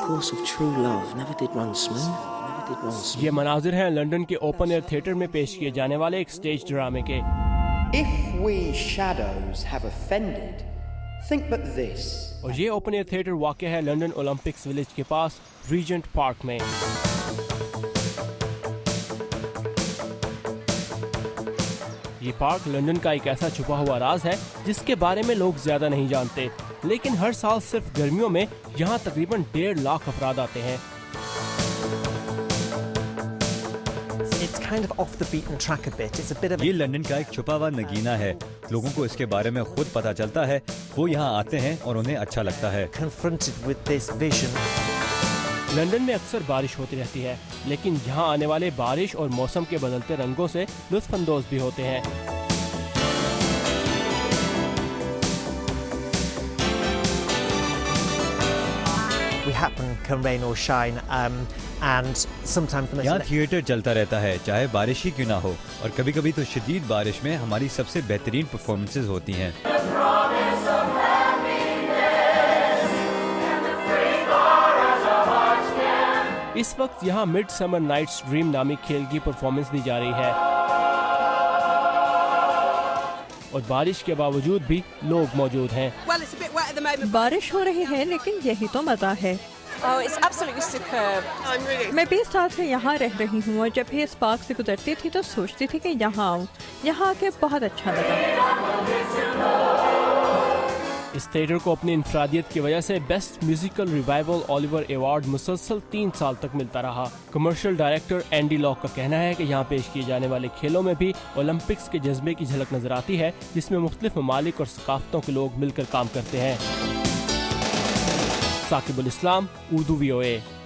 course of true love never did run smooth. ये मनाजिर हैं London के ओपन एयर थिएटर में पेश किए जाने वाले एक स्टेज ड्रामे के। If we shadows have offended, think but this. और ये ओपन एयर थिएटर वाक़ है लंदन ओलंपिक्स विलेज के पास रीजेंट पार्क में। ये पार्क लंदन का एक ऐसा छुपा हुआ राज है जिसके बारे में लोग ज्यादा नहीं जानते, लेकिन हर साल सिर्फ गर्मियों में यहाँ तकरीबन 1.5 लाख अफराद आते हैं। ये लंदन का एक छुपा हुआ नगीना है। लोगों को इसके बारे में खुद पता चलता है, वो यहाँ आते हैं और उन्हें अच्छा लगता है। लंदन में अक्सर बारिश होती रहती है, लेकिन यहाँ आने वाले बारिश और मौसम के बदलते रंगों से लुत्फानंदोज भी होते हैं। यहाँ थिएटर चलता रहता है, चाहे बारिश ही क्यों ना हो, और कभी कभी तो शदीद बारिश में हमारी सबसे बेहतरीन परफॉर्मेंसेज होती हैं। इस वक्त यहाँ मिड समर नाइट्स ड्रीम नामी खेल की परफॉर्मेंस दी जा रही है और बारिश के बावजूद भी लोग मौजूद हैं। बारिश हो रही है, लेकिन यही तो मजा है। मैं 20 साल से यहाँ रह रही हूँ और जब भी इस पार्क से गुजरती थी तो सोचती थी कि यहाँ आऊँ। यहाँ आके बहुत अच्छा लगा। इस थिएटर को अपनी इंफरादियत की वजह से best musical revival Oliver award मुसलसल 3 साल तक मिलता रहा। कमर्शियल डायरेक्टर एंडी लॉक का कहना है कि यहाँ पेश किए जाने वाले खेलों में भी ओलंपिक्स के जज्बे की झलक नजर आती है, जिसमें मुख्तलिफ ममालिक और सकाफतों के लोग मिलकर काम करते हैं। साकिबुल इस्लाम, उर्दू VOA।